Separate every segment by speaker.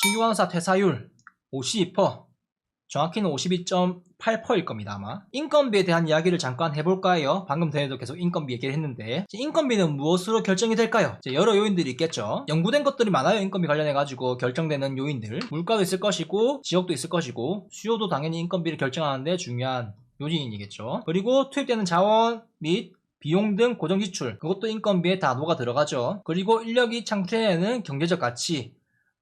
Speaker 1: 신규 간호사 퇴사율 52%, 정확히는 52.8%일 겁니다. 아마 인건비에 대한 이야기를 잠깐 해볼까 해요. 방금 전에도 계속 인건비 얘기를 했는데, 인건비는 무엇으로 결정이 될까요? 여러 요인들이 있겠죠. 연구된 것들이 많아요. 인건비 관련해 가지고 결정되는 요인들, 물가도 있을 것이고 지역도 있을 것이고 수요도 당연히 인건비를 결정하는데 중요한 요인이겠죠. 그리고 투입되는 자원 및 비용 등 고정 지출, 그것도 인건비에 다 녹아 들어가죠. 그리고 인력이 창출해내는 경제적 가치,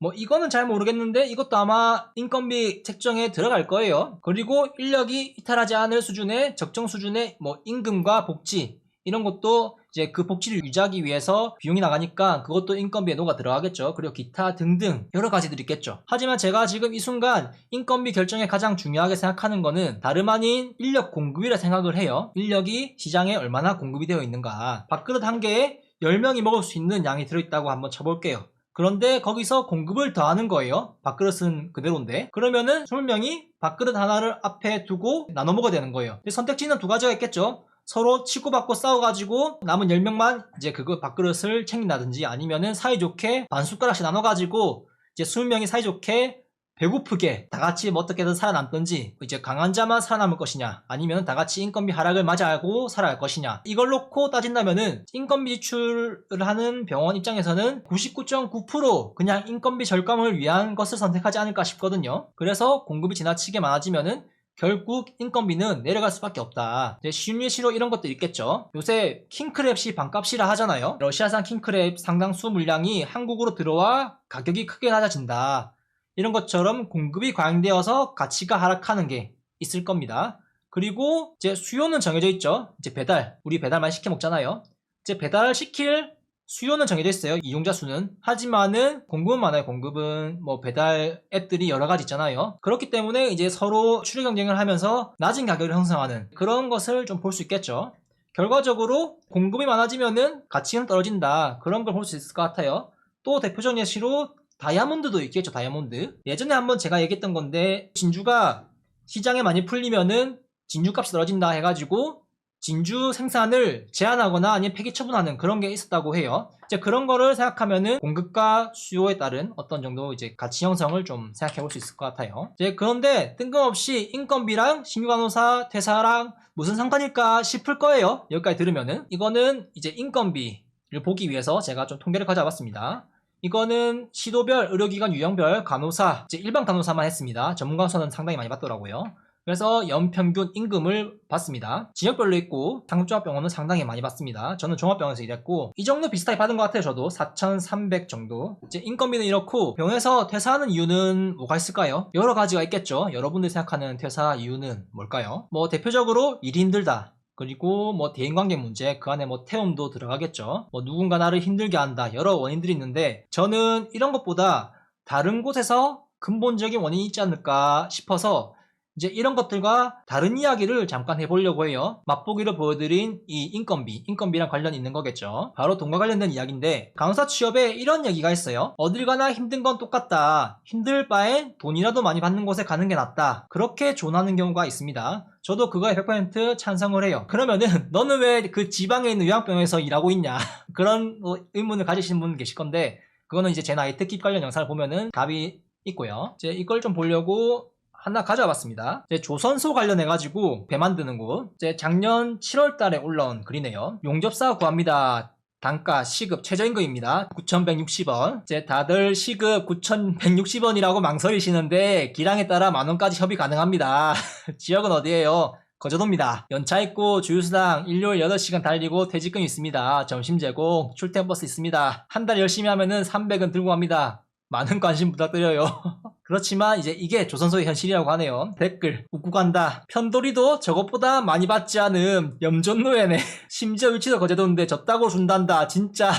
Speaker 1: 뭐 이거는 잘 모르겠는데 이것도 아마 인건비 책정에 들어갈 거예요. 그리고 인력이 이탈하지 않을 수준의 적정 수준의 뭐 임금과 복지, 이런 것도 이제 그 복지를 유지하기 위해서 비용이 나가니까 그것도 인건비에 녹아 들어가겠죠. 그리고 기타 등등 여러 가지들이 있겠죠. 하지만 제가 지금 이 순간 인건비 결정에 가장 중요하게 생각하는 거는 다름 아닌 인력 공급이라 생각을 해요. 인력이 시장에 얼마나 공급이 되어 있는가. 밥그릇 한 개에 10명이 먹을 수 있는 양이 들어있다고 한번 쳐볼게요. 그런데 거기서 공급을 더하는 거예요. 밥그릇은 그대로인데, 그러면은 20명이 밥그릇 하나를 앞에 두고 나눠 먹어야 되는 거예요. 선택지는 두 가지가 있겠죠. 서로 치고받고 싸워가지고 남은 10명만 이제 그거 밥그릇을 챙긴다든지, 아니면은 사이좋게 반 숟가락씩 나눠가지고 이제 20명이 사이좋게 배고프게 다같이 뭐 어떻게든 살아남든지, 이제 강한 자만 살아남을 것이냐, 아니면 다같이 인건비 하락을 맞이하고 살아갈 것이냐. 이걸 놓고 따진다면은 인건비 지출을 하는 병원 입장에서는 99.9% 그냥 인건비 절감을 위한 것을 선택하지 않을까 싶거든요. 그래서 공급이 지나치게 많아지면은 결국 인건비는 내려갈 수밖에 없다. 쉬운 예시로 이런 것도 있겠죠. 요새 킹크랩이 반값이라 하잖아요. 러시아산 킹크랩 상당수 물량이 한국으로 들어와 가격이 크게 낮아진다. 이런 것처럼 공급이 과잉되어서 가치가 하락하는 게 있을 겁니다. 그리고 이제 수요는 정해져 있죠. 이제 배달, 우리 배달 많이 시켜 먹잖아요. 이제 배달 시킬 수요는 정해져 있어요. 이용자 수는. 하지만은 공급은 많아요. 공급은 뭐 배달 앱들이 여러 가지 있잖아요. 그렇기 때문에 이제 서로 추리 경쟁을 하면서 낮은 가격을 형성하는 그런 것을 좀 볼 수 있겠죠. 결과적으로 공급이 많아지면은 가치는 떨어진다. 그런 걸 볼 수 있을 것 같아요. 또 대표적 예시로 다이아몬드도 있겠죠. 다이아몬드. 예전에 한번 제가 얘기했던 건데, 진주가 시장에 많이 풀리면은 진주값이 떨어진다 해가지고 진주 생산을 제한하거나 아니면 폐기 처분하는 그런 게 있었다고 해요. 이제 그런 거를 생각하면은 공급과 수요에 따른 어떤 정도 이제 가치 형성을 좀 생각해 볼 수 있을 것 같아요. 이제 그런데 뜬금없이 인건비랑 신규 간호사 퇴사랑 무슨 상관일까 싶을 거예요. 여기까지 들으면은. 이거는 이제 인건비를 보기 위해서 제가 좀 통계를 가져왔습니다. 이거는 시도별, 의료기관 유형별 간호사, 이제 일반 간호사만 했습니다. 전문 간호사는 상당히 많이 받더라고요. 그래서 연평균 임금을 받습니다. 지역별로 있고 상급종합병원은 상당히 많이 받습니다. 저는 종합병원에서 일했고 이 정도 비슷하게 받은 것 같아요. 저도 4,300 정도. 이제 인건비는 이렇고, 병원에서 퇴사하는 이유는 뭐가 있을까요? 여러 가지가 있겠죠. 여러분들이 생각하는 퇴사 이유는 뭘까요? 뭐 대표적으로 일이 힘들다, 그리고 뭐 대인관계 문제, 그 안에 뭐 태움도 들어가겠죠. 뭐 누군가 나를 힘들게 한다, 여러 원인들이 있는데, 저는 이런 것보다 다른 곳에서 근본적인 원인이 있지 않을까 싶어서 이제 이런 것들과 다른 이야기를 잠깐 해보려고 해요. 맛보기로 보여드린 이 인건비랑 관련이 있는 거겠죠. 바로 돈과 관련된 이야기인데, 간호사 취업에 이런 얘기가 있어요. 어딜 가나 힘든 건 똑같다. 힘들 바엔 돈이라도 많이 받는 곳에 가는 게 낫다. 그렇게 조언하는 경우가 있습니다. 저도 그거에 100% 찬성을 해요. 그러면은 너는 왜 그 지방에 있는 요양병원에서 일하고 있냐, 그런 의문을 가지시는 분 계실 건데, 그거는 이제 제 나이 특기 관련 영상을 보면은 답이 있고요. 이제 이걸 좀 보려고 하나 가져와 봤습니다. 조선소 관련해가지고 배 만드는 곳, 작년 7월 달에 올라온 글이네요. 용접사 구합니다. 단가, 시급, 최저임금입니다. 9,160원. 다들 시급 9,160원이라고 망설이시는데 기량에 따라 만원까지 협의 가능합니다. 지역은 어디예요? 거제도입니다. 연차 있고 주유수당, 일요일 8시간 달리고 퇴직금 있습니다. 점심 제공, 출퇴근버스 있습니다. 한 달 열심히 하면은 300은 들고 갑니다. 많은 관심 부탁드려요. 그렇지만 이제 이게 조선소의 현실이라고 하네요. 댓글, 웃고 간다. 편돌이도 저것보다 많이 받지 않음. 염전노예네. 심지어 위치도 거제도인데 저따고 준단다. 진짜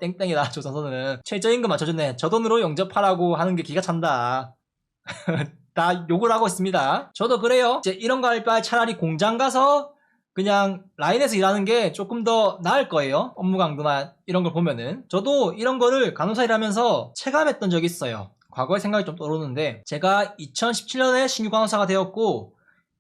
Speaker 1: 땡땡이다. 조선소는 최저임금 맞춰주네. 저 돈으로 영접하라고 하는 게 기가 찬다. 다 욕을 하고 있습니다. 저도 그래요. 이제 이런 거 할 바에 차라리 공장 가서 그냥 라인에서 일하는 게 조금 더 나을 거예요. 업무 강도나 이런 걸 보면은. 저도 이런 거를 간호사 일하면서 체감했던 적이 있어요. 과거의 생각이 좀 떠오르는데, 제가 2017년에 신규 간호사가 되었고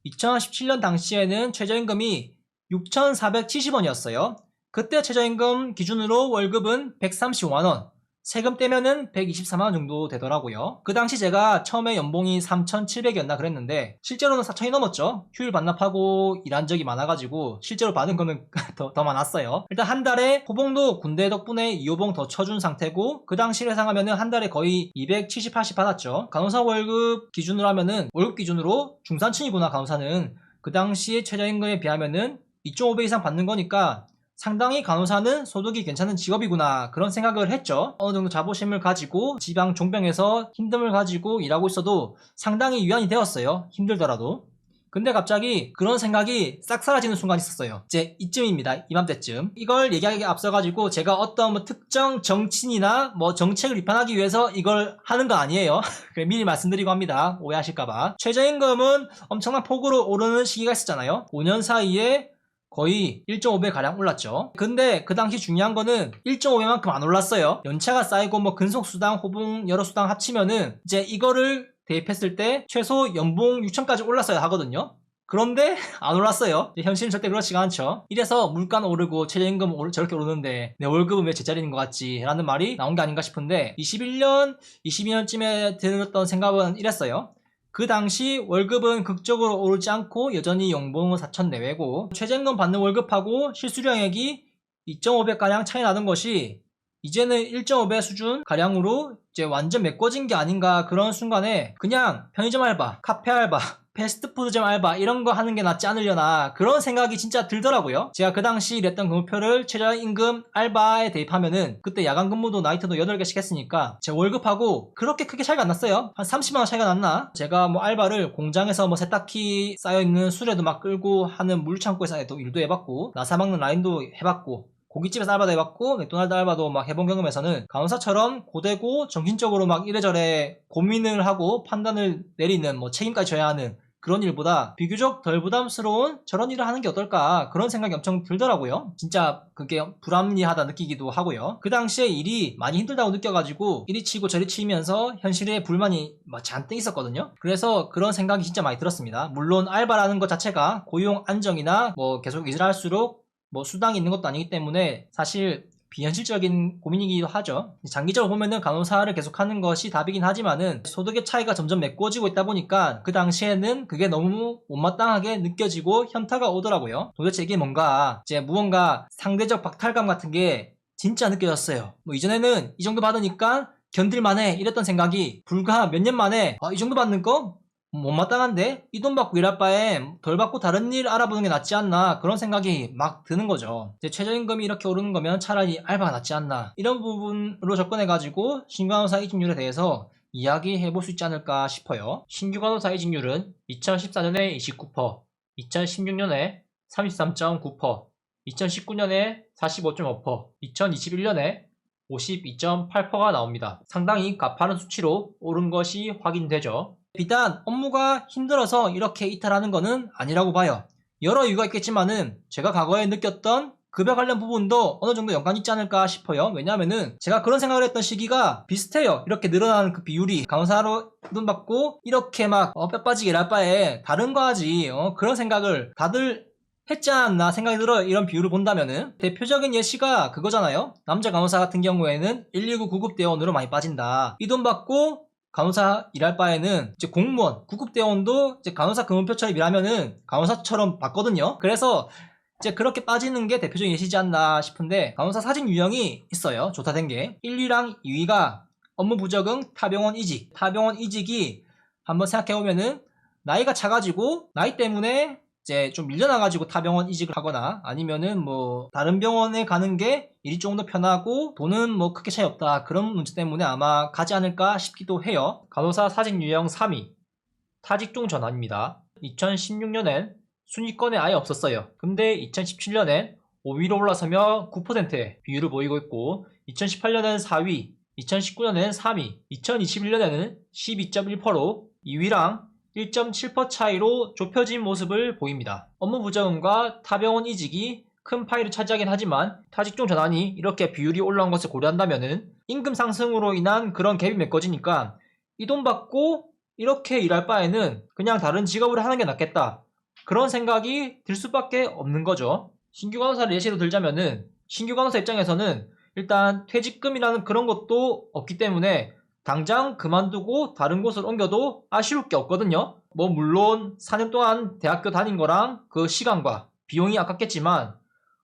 Speaker 1: 2017년 당시에는 최저임금이 6,470원이었어요. 그때 최저임금 기준으로 월급은 135만원, 세금 떼면은 124만원 정도 되더라고요. 그 당시 제가 처음에 연봉이 3,700이었나 그랬는데 실제로는 4,000이 넘었죠. 휴일 반납하고 일한 적이 많아가지고 실제로 받은 거는 더 많았어요. 일단 한 달에 호봉도 군대 덕분에 2호봉 더 쳐준 상태고 그 당시 예상하면은 한 달에 거의 270, 80 받았죠. 간호사 월급 기준으로 하면은 월급 기준으로 중산층이구나 간호사는 그 당시에 최저임금에 비하면은 2.5배 이상 받는 거니까 상당히 간호사는 소득이 괜찮은 직업이구나 그런 생각을 했죠. 어느 정도 자부심을 가지고 지방 종병에서 힘듦을 가지고 일하고 있어도 상당히 위안이 되었어요. 힘들더라도. 근데 갑자기 그런 생각이 싹 사라지는 순간이 있었어요. 이제 이쯤입니다. 이맘때쯤. 이걸 얘기하기에 앞서가지고 제가 어떤 뭐 특정 정치인이나 뭐 정책을 비판하기 위해서 이걸 하는 건 아니에요. 미리 말씀드리고 합니다. 오해하실까봐. 최저임금은 엄청난 폭으로 오르는 시기가 있었잖아요. 5년 사이에 거의 1.5배 가량 올랐죠. 근데 그 당시 중요한 거는 1.5배만큼 안 올랐어요. 연차가 쌓이고 뭐 근속수당, 호봉 여러 수당 합치면은 이제 이거를 대입했을 때 최소 연봉 6천까지 올랐어야 하거든요. 그런데 안 올랐어요. 현실은 절대 그렇지가 않죠. 이래서 물가는 오르고 최저임금은 저렇게 오르는데 내 월급은 왜 제자리인 것 같지? 라는 말이 나온 게 아닌가 싶은데 21년, 22년쯤에 들었던 생각은 이랬어요. 그 당시 월급은 극적으로 오르지 않고 여전히 연봉은 4천 내외고 최저임금 받는 월급하고 실수령액이 2.5배가량 차이 나는 것이 이제는 1.5배 수준 가량으로 이제 완전 메꿔진 게 아닌가 그런 순간에 그냥 편의점 알바, 카페 알바, 패스트푸드점 알바 이런 거 하는 게 낫지 않으려나 그런 생각이 진짜 들더라고요. 제가 그 당시 일했던 근무표를 최저임금 알바에 대입하면은 그때 야간 근무도 나이트도 8개씩 했으니까 제 월급하고 그렇게 크게 차이가 안 났어요. 한 30만원 차이가 났나? 제가 뭐 알바를 공장에서 뭐 세탁기 쌓여있는 수레도 막 끌고 하는 물창고에서 일도 해봤고 나사 막는 라인도 해봤고 고깃집에서 알바도 해봤고 맥도날드 알바도 막 해본 경험에서는 간호사처럼 고되고 정신적으로 막 이래저래 고민을 하고 판단을 내리는 뭐 책임까지 져야 하는 그런 일보다 비교적 덜 부담스러운 저런 일을 하는 게 어떨까 그런 생각이 엄청 들더라고요. 진짜 그게 불합리하다 느끼기도 하고요. 그 당시에 일이 많이 힘들다고 느껴가지고 이리 치고 저리 치면서 현실에 불만이 막 잔뜩 있었거든요. 그래서 그런 생각이 진짜 많이 들었습니다. 물론 알바라는 것 자체가 고용 안정이나 뭐 계속 일을 할수록 뭐 수당이 있는 것도 아니기 때문에 사실 비현실적인 고민이기도 하죠. 장기적으로 보면은 간호사를 계속하는 것이 답이긴 하지만은 소득의 차이가 점점 메꿔지고 있다 보니까 그 당시에는 그게 너무 못마땅하게 느껴지고 현타가 오더라고요. 도대체 이게 뭔가 이제 무언가 상대적 박탈감 같은 게 진짜 느껴졌어요. 뭐 이전에는 이 정도 받으니까 견딜만해 이랬던 생각이 불과 몇 년 만에 이 정도 받는 거? 못마땅한데? 이 돈 받고 일할 바에 덜 받고 다른 일 알아보는 게 낫지 않나 그런 생각이 막 드는 거죠. 이제 최저임금이 이렇게 오르는 거면 차라리 알바가 낫지 않나 이런 부분으로 접근해가지고 신규간호사 이직률에 대해서 이야기해볼 수 있지 않을까 싶어요. 신규간호사 이직률은 2014년에 29%, 2016년에 33.9%, 2019년에 45.5%, 2021년에 52.8%가 나옵니다. 상당히 가파른 수치로 오른 것이 확인되죠. 비단 업무가 힘들어서 이렇게 이탈하는 거는 아니라고 봐요. 여러 이유가 있겠지만은 제가 과거에 느꼈던 급여 관련 부분도 어느 정도 연관이 있지 않을까 싶어요. 왜냐하면은 제가 그런 생각을 했던 시기가 비슷해요. 이렇게 늘어나는 그 비율이 간호사로 돈 받고 이렇게 막 뼈 빠지게 일할 바에 다른 거 하지 그런 생각을 다들 했지 않았나 생각이 들어요. 이런 비율을 본다면은 대표적인 예시가 그거잖아요. 남자 간호사 같은 경우에는 119 구급대원으로 많이 빠진다. 이 돈 받고 간호사 일할 바에는 이제 공무원, 구급대원도 이제 간호사 근무표처럼 일하면은 간호사처럼 받거든요. 그래서 이제 그렇게 빠지는 게 대표적인 예시지 않나 싶은데 간호사 사직 유형이 있어요. 좋다 된 게 1위랑 2위가 업무 부적응, 타병원 이직. 타병원 이직이 한번 생각해보면은 나이가 차가지고 나이 때문에 이제 좀 밀려나가지고 타병원 이직을 하거나 아니면은 뭐 다른 병원에 가는 게 일이 조금 더 편하고 돈은 뭐 크게 차이 없다 그런 문제 때문에 아마 가지 않을까 싶기도 해요. 간호사 사직 유형 3위 타직종 전환입니다. 2016년엔 순위권에 아예 없었어요. 근데 2017년엔 5위로 올라서며 9%의 비율을 보이고 있고 2018년엔 4위, 2019년엔 3위, 2021년에는 12.1%로 2위랑 1.7% 차이로 좁혀진 모습을 보입니다. 업무 부적응과 타병원 이직이 큰 파일을 차지하긴 하지만 타직종 전환이 이렇게 비율이 올라온 것을 고려한다면은 임금 상승으로 인한 그런 갭이 메꿔지니까 이 돈 받고 이렇게 일할 바에는 그냥 다른 직업을 하는 게 낫겠다. 그런 생각이 들 수밖에 없는 거죠. 신규 간호사를 예시로 들자면은 신규 간호사 입장에서는 일단 퇴직금이라는 그런 것도 없기 때문에 당장 그만두고 다른 곳을 옮겨도 아쉬울 게 없거든요. 뭐 물론 4년 동안 대학교 다닌 거랑 그 시간과 비용이 아깝겠지만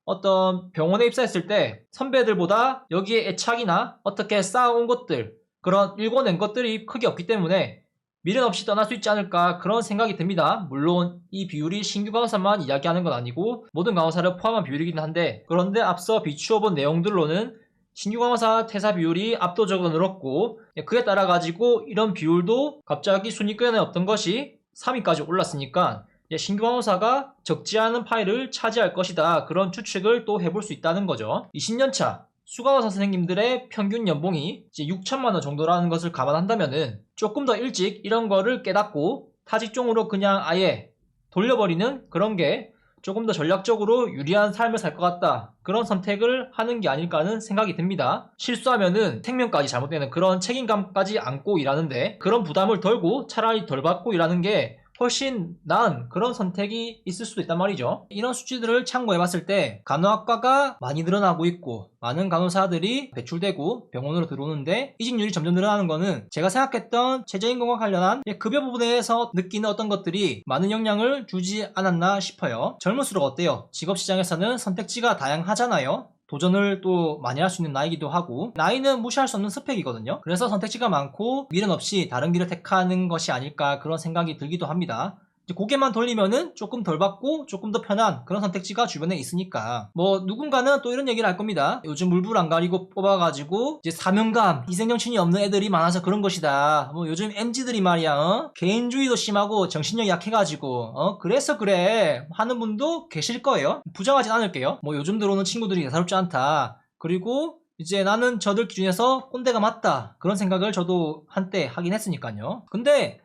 Speaker 1: 어떤 병원에 입사했을 때 선배들보다 여기에 애착이나 어떻게 쌓아온 것들, 그런 일궈낸 것들이 크게 없기 때문에 미련 없이 떠날 수 있지 않을까 그런 생각이 듭니다. 물론 이 비율이 신규 강사만 이야기하는 건 아니고 모든 강사를 포함한 비율이긴 한데, 그런데 앞서 비추어 본 내용들로는 신규 강사 퇴사 비율이 압도적으로 늘었고, 그에 따라 가지고 이런 비율도 갑자기 순위권에 없던 것이 3위까지 올랐으니까 신규 강사가 적지 않은 파일을 차지할 것이다, 그런 추측을 또 해볼 수 있다는 거죠. 20년차 수강원사 선생님들의 평균 연봉이 이제 6천만 원 정도라는 것을 감안한다면은 조금 더 일찍 이런 거를 깨닫고 타직종으로 그냥 아예 돌려버리는 그런 게 조금 더 전략적으로 유리한 삶을 살 것 같다, 그런 선택을 하는 게 아닐까 하는 생각이 듭니다. 실수하면은 생명까지 잘못되는 그런 책임감까지 안고 일하는데 그런 부담을 덜고 차라리 덜 받고 일하는 게 훨씬 나은 그런 선택이 있을 수도 있단 말이죠. 이런 수치들을 참고해봤을 때 간호학과가 많이 늘어나고 있고 많은 간호사들이 배출되고 병원으로 들어오는데 이직률이 점점 늘어나는 거는 제가 생각했던 최저임금과 관련한 급여 부분에서 느끼는 어떤 것들이 많은 영향을 주지 않았나 싶어요. 젊을수록 어때요? 직업시장에서는 선택지가 다양하잖아요. 도전을 또 많이 할 수 있는 나이기도 하고, 나이는 무시할 수 없는 스펙이거든요. 그래서 선택지가 많고 미련 없이 다른 길을 택하는 것이 아닐까 그런 생각이 들기도 합니다. 이제 고개만 돌리면은 조금 덜 받고 조금 더 편한 그런 선택지가 주변에 있으니까, 뭐 누군가는 또 이런 얘기를 할 겁니다. 요즘 물불 안 가리고 뽑아가지고 이제 사명감, 희생정신이 없는 애들이 많아서 그런 것이다. 뭐 요즘 MZ들이 말이야, 개인주의도 심하고 정신력이 약해가지고 그래서 그래 하는 분도 계실 거예요. 부정하진 않을게요. 뭐 요즘 들어오는 친구들이 예사롭지 않다, 그리고 이제 나는 저들 기준에서 꼰대가 맞다, 그런 생각을 저도 한때 하긴 했으니까요. 근데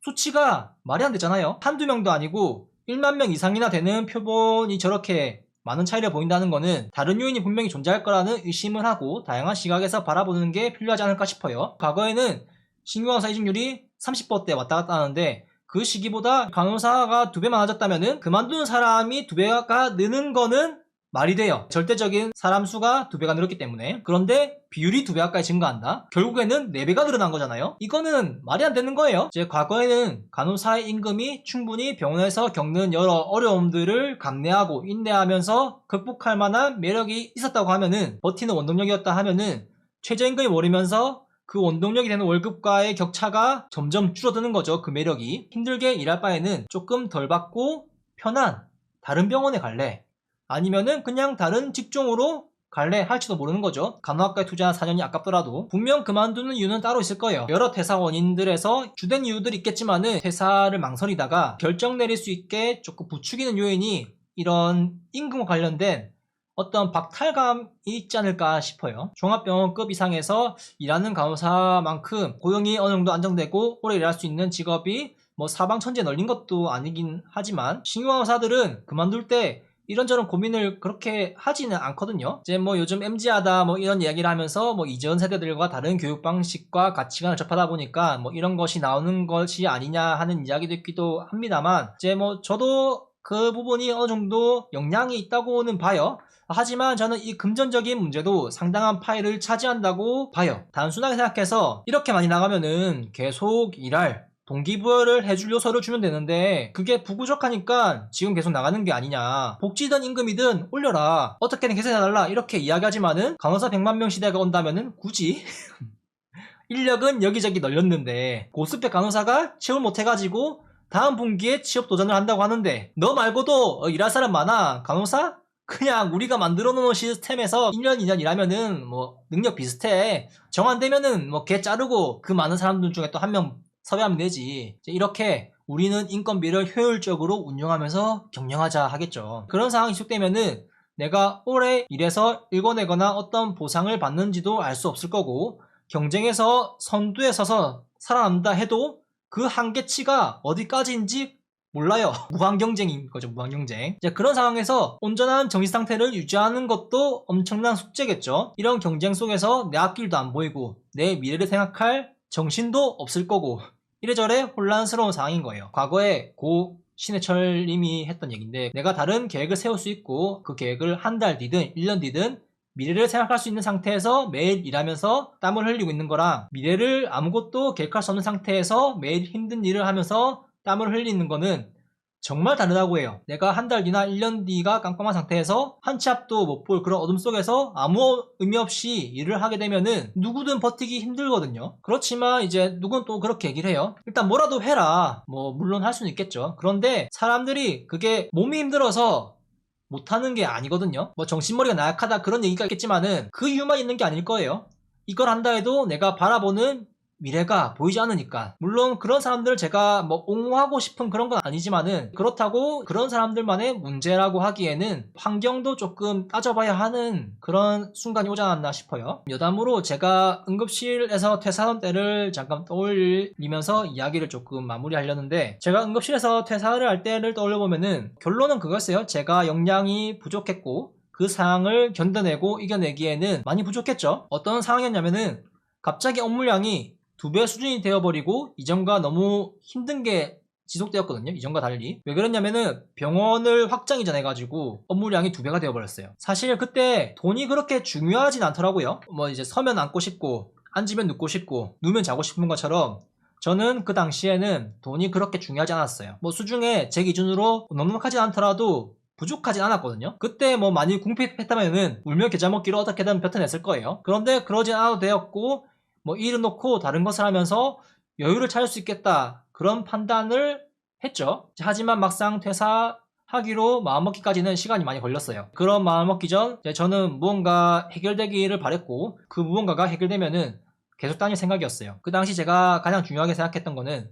Speaker 1: 수치가 말이 안 되잖아요. 한두 명도 아니고 1만 명 이상이나 되는 표본이 저렇게 많은 차이를 보인다는 거는 다른 요인이 분명히 존재할 거라는 의심을 하고 다양한 시각에서 바라보는 게 필요하지 않을까 싶어요. 과거에는 신규 간호사 이직률이 30%대 왔다 갔다 하는데 그 시기보다 간호사가 2배 많아졌다면은 그만두는 사람이 2배가 느는 거는 말이 돼요. 절대적인 사람 수가 2배가 늘었기 때문에. 그런데 비율이 2배 가까이 증가한다? 결국에는 4배가 늘어난 거잖아요. 이거는 말이 안 되는 거예요. 이제 과거에는 간호사의 임금이 충분히 병원에서 겪는 여러 어려움들을 감내하고 인내하면서 극복할 만한 매력이 있었다고 하면은, 버티는 원동력이었다 하면은 최저임금이 오르면서 그 원동력이 되는 월급과의 격차가 점점 줄어드는 거죠. 그 매력이. 힘들게 일할 바에는 조금 덜 받고 편한 다른 병원에 갈래, 아니면은 그냥 다른 직종으로 갈래 할지도 모르는 거죠. 간호학과에 투자한 4년이 아깝더라도. 분명 그만두는 이유는 따로 있을 거예요. 여러 퇴사 원인들에서 주된 이유들이 있겠지만은 퇴사를 망설이다가 결정 내릴 수 있게 조금 부추기는 요인이 이런 임금과 관련된 어떤 박탈감이 있지 않을까 싶어요. 종합병원급 이상에서 일하는 간호사만큼 고용이 어느 정도 안정되고 오래 일할 수 있는 직업이 뭐 사방천지에 널린 것도 아니긴 하지만 신규 간호사들은 그만둘 때 이런저런 고민을 그렇게 하지는 않거든요. 이제 뭐 요즘 MZ하다 뭐 이런 이야기를 하면서 뭐 이전 세대들과 다른 교육 방식과 가치관을 접하다 보니까 뭐 이런 것이 나오는 것이 아니냐 하는 이야기도 있기도 합니다만, 이제 뭐 저도 그 부분이 어느 정도 영향이 있다고는 봐요. 하지만 저는 이 금전적인 문제도 상당한 파일을 차지한다고 봐요. 단순하게 생각해서 이렇게 많이 나가면은 계속 일할 동기부여를 해줄 요소를 주면 되는데 그게 부족하니까 지금 계속 나가는 게 아니냐, 복지든 임금이든 올려라, 어떻게든 개선해달라, 이렇게 이야기하지만은 간호사 100만 명 시대가 온다면은 굳이 인력은 여기저기 널렸는데 고스펙 간호사가 취업을 못해가지고 다음 분기에 취업 도전을 한다고 하는데, 너 말고도 일할 사람 많아. 간호사? 그냥 우리가 만들어 놓은 시스템에서 1년 2년 일하면은 뭐 능력 비슷해, 정 안 되면은 뭐 걔 자르고 그 많은 사람들 중에 또 한 명 섭외하면 되지. 이렇게 우리는 인건비를 효율적으로 운용하면서 경영하자 하겠죠. 그런 상황이 지속되면은 내가 오래 일해서 읽어내거나 어떤 보상을 받는지도 알 수 없을 거고, 경쟁에서 선두에 서서 살아남다 해도 그 한계치가 어디까지인지 몰라요. 무한경쟁인 거죠, 무한경쟁. 이제 그런 상황에서 온전한 정신상태를 유지하는 것도 엄청난 숙제겠죠. 이런 경쟁 속에서 내 앞길도 안 보이고 내 미래를 생각할 정신도 없을 거고, 이래저래 혼란스러운 상황인 거예요. 과거에 고 신해철 님이 했던 얘기인데, 내가 다른 계획을 세울 수 있고 그 계획을 한 달 뒤든 1년 뒤든 미래를 생각할 수 있는 상태에서 매일 일하면서 땀을 흘리고 있는 거랑 미래를 아무것도 계획할 수 없는 상태에서 매일 힘든 일을 하면서 땀을 흘리는 거는 정말 다르다고 해요. 내가 한 달 뒤나 1년 뒤가 깜깜한 상태에서 한 치 앞도 못 볼 그런 어둠 속에서 아무 의미 없이 일을 하게 되면은 누구든 버티기 힘들거든요. 그렇지만 이제 누군 또 그렇게 얘기를 해요. 일단 뭐라도 해라. 뭐 물론 할 수는 있겠죠. 그런데 사람들이 그게 몸이 힘들어서 못하는 게 아니거든요. 뭐 정신머리가 나약하다 그런 얘기가 있겠지만은 그 이유만 있는 게 아닐 거예요. 이걸 한다 해도 내가 바라보는 미래가 보이지 않으니까. 물론 그런 사람들을 제가 뭐 옹호하고 싶은 그런 건 아니지만은 그렇다고 그런 사람들만의 문제라고 하기에는 환경도 조금 따져봐야 하는 그런 순간이 오지 않았나 싶어요. 여담으로 제가 응급실에서 퇴사하던 때를 잠깐 떠올리면서 이야기를 조금 마무리하려는데, 제가 응급실에서 퇴사를 할 때를 떠올려보면은 결론은 그거였어요. 제가 역량이 부족했고 그 상황을 견뎌내고 이겨내기에는 많이 부족했죠. 어떤 상황이었냐면은 갑자기 업무량이 2배 수준이 되어버리고 이전과 너무 힘든 게 지속되었거든요. 이전과 달리. 왜 그랬냐면은 병원을 확장 이전해가지고 업무량이 2배가 되어버렸어요. 사실 그때 돈이 그렇게 중요하진 않더라고요. 뭐 이제 서면 앉고 싶고 앉으면 눕고 싶고 누우면 자고 싶은 것처럼 저는 그 당시에는 돈이 그렇게 중요하지 않았어요. 뭐 수중에 제 기준으로 넉넉하지 않더라도 부족하진 않았거든요. 그때 뭐 많이 궁핍했다면은 울며 겨자 먹기로 어떻게든 뱉어냈을 거예요. 그런데 그러진 않아도 되었고, 뭐 일을 놓고 다른 것을 하면서 여유를 찾을 수 있겠다 그런 판단을 했죠. 하지만 막상 퇴사하기로 마음먹기까지는 시간이 많이 걸렸어요. 그런 마음먹기 전 저는 무언가 해결되기를 바랬고, 그 무언가가 해결되면은 계속 다닐 생각이었어요. 그 당시 제가 가장 중요하게 생각했던 거는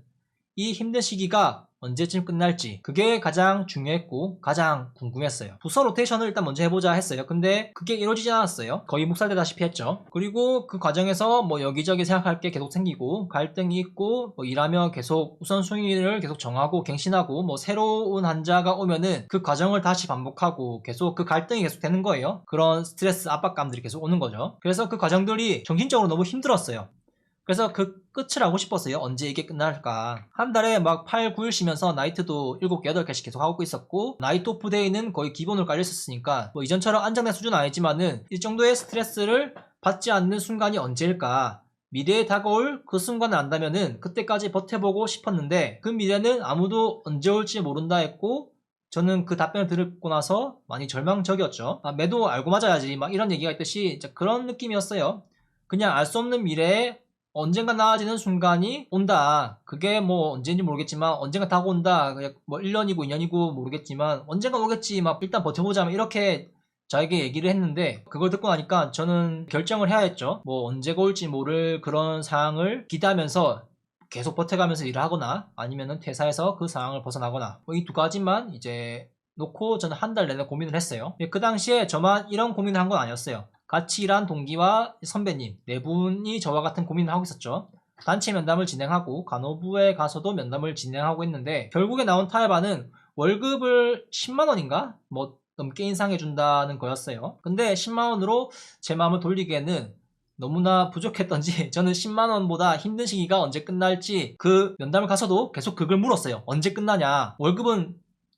Speaker 1: 이 힘든 시기가 언제쯤 끝날지, 그게 가장 중요했고 가장 궁금했어요. 부서 로테이션을 일단 먼저 해보자 했어요. 근데 그게 이루어지지 않았어요. 거의 묵살되다시피 했죠. 그리고 그 과정에서 뭐 여기저기 생각할 게 계속 생기고 갈등이 있고, 뭐 일하며 계속 우선순위를 계속 정하고 갱신하고, 뭐 새로운 환자가 오면은 그 과정을 다시 반복하고 계속 그 갈등이 계속 되는 거예요. 그런 스트레스 압박감들이 계속 오는 거죠. 그래서 그 과정들이 정신적으로 너무 힘들었어요. 그래서 그 끝을 하고 싶었어요. 언제 이게 끝날까. 한 달에 막 8, 9일 쉬면서 나이트도 7개, 8개씩 계속 하고 있었고, 나이트 오프 데이는 거의 기본으로 깔려 있었으니까 뭐 이전처럼 안정된 수준은 아니지만은 이 정도의 스트레스를 받지 않는 순간이 언제일까. 미래에 다가올 그 순간을 안다면은 그때까지 버텨보고 싶었는데 그 미래는 아무도 언제 올지 모른다 했고, 저는 그 답변을 듣고 나서 많이 절망적이었죠. 매도 알고 맞아야지 막 이런 얘기가 있듯이 그런 느낌이었어요. 그냥 알 수 없는 미래에 언젠가 나아지는 순간이 온다. 그게 뭐 언제인지 모르겠지만 언젠가 다가온다. 그냥 뭐 1년이고 2년이고 모르겠지만 언젠가 오겠지. 막 일단 버텨보자. 이렇게 저에게 얘기를 했는데, 그걸 듣고 나니까 저는 결정을 해야 했죠. 뭐 언제가 올지 모를 그런 상황을 기대하면서 계속 버텨가면서 일을 하거나 아니면은 퇴사해서 그 상황을 벗어나거나, 뭐 이 두 가지만 이제 놓고 저는 한 달 내내 고민을 했어요. 그 당시에 저만 이런 고민을 한 건 아니었어요. 같이 일한 동기와 선배님 네 분이 저와 같은 고민을 하고 있었죠. 단체 면담을 진행하고 간호부에 가서도 면담을 진행하고 있는데, 결국에 나온 타협안은 월급을 10만원인가? 뭐 넘게 인상해준다는 거였어요. 근데 10만원으로 제 마음을 돌리기에는 너무나 부족했던지 저는 10만원보다 힘든 시기가 언제 끝날지 그 면담을 가서도 계속 그걸 물었어요. 언제 끝나냐. 월급은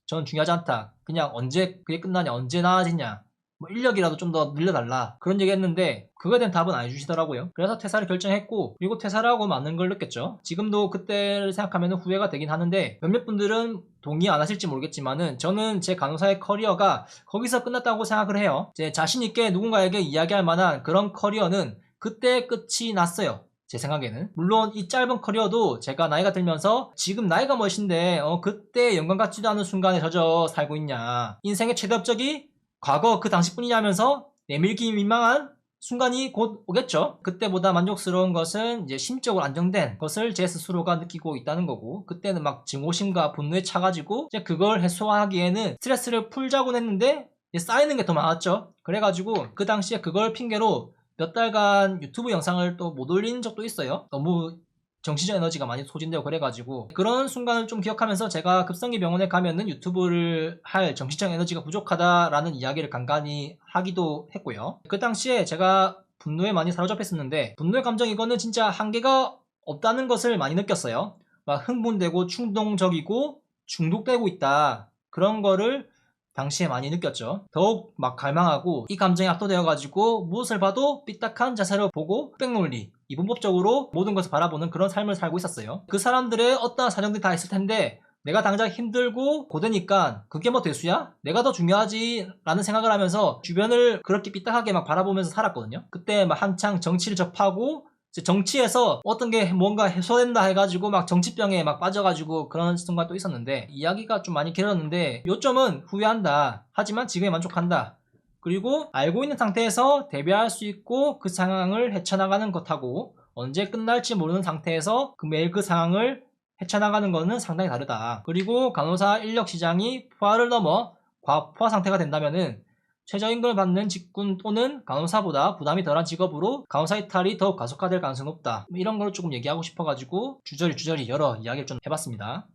Speaker 1: 저는 중요하지 않다. 그냥 언제 그게 끝나냐. 언제 나아지냐. 뭐 인력이라도 좀 더 늘려달라 그런 얘기 했는데 그거에 대한 답은 안 해주시더라고요. 그래서 퇴사를 결정했고, 그리고 퇴사를 하고 많은 걸 느꼈죠. 지금도 그때를 생각하면 후회가 되긴 하는데, 몇몇 분들은 동의 안 하실지 모르겠지만은 저는 제 간호사의 커리어가 거기서 끝났다고 생각을 해요. 제 자신있게 누군가에게 이야기할 만한 그런 커리어는 그때 끝이 났어요. 제 생각에는. 물론 이 짧은 커리어도 제가 나이가 들면서 지금 나이가 몇인데 그때 영광 같지도 않은 순간에 젖어 살고 있냐, 인생의 최대 업적이 과거 그 당시뿐이냐면서 내밀기 민망한 순간이 곧 오겠죠. 그때보다 만족스러운 것은 이제 심적으로 안정된 것을 제 스스로가 느끼고 있다는 거고, 그때는 막 증오심과 분노에 차가지고 이제 그걸 해소하기에는 스트레스를 풀자고 했는데 쌓이는 게 더 많았죠. 그래가지고 그 당시에 그걸 핑계로 몇 달간 유튜브 영상을 또 못 올린 적도 있어요. 너무 정신적 에너지가 많이 소진되고 그래가지고, 그런 순간을 좀 기억하면서 제가 급성기 병원에 가면은 유튜브를 할 정신적 에너지가 부족하다라는 이야기를 간간히 하기도 했고요. 그 당시에 제가 분노에 많이 사로잡혔었는데, 분노의 감정 이거는 진짜 한계가 없다는 것을 많이 느꼈어요. 막 흥분되고 충동적이고 중독되고 있다. 그런 거를 당시에 많이 느꼈죠. 더욱 막 갈망하고 이 감정에 압도되어가지고 무엇을 봐도 삐딱한 자세로 보고 흑백논리, 이분법적으로 모든 것을 바라보는 그런 삶을 살고 있었어요. 그 사람들의 어떠한 사정들이 다 있을 텐데 내가 당장 힘들고 고되니까 그게 뭐 대수야? 내가 더 중요하지 라는 생각을 하면서 주변을 그렇게 삐딱하게 막 바라보면서 살았거든요. 그때 막 한창 정치를 접하고 정치에서 어떤 게 뭔가 해소된다 해가지고 막 정치병에 막 빠져가지고 그런 순간도 있었는데 이야기가 좀 많이 길었는데 요점은 후회한다. 하지만 지금에 만족한다. 그리고 알고 있는 상태에서 대비할 수 있고 그 상황을 헤쳐나가는 것하고 언제 끝날지 모르는 상태에서 매일 그 상황을 헤쳐나가는 것은 상당히 다르다. 그리고 간호사 인력 시장이 포화를 넘어 과포화 상태가 된다면은 최저임금을 받는 직군 또는 간호사보다 부담이 덜한 직업으로 간호사 이탈이 더욱 가속화될 가능성이 높다. 이런 걸 조금 얘기하고 싶어가지고 주저리 여러 이야기를 좀 해봤습니다.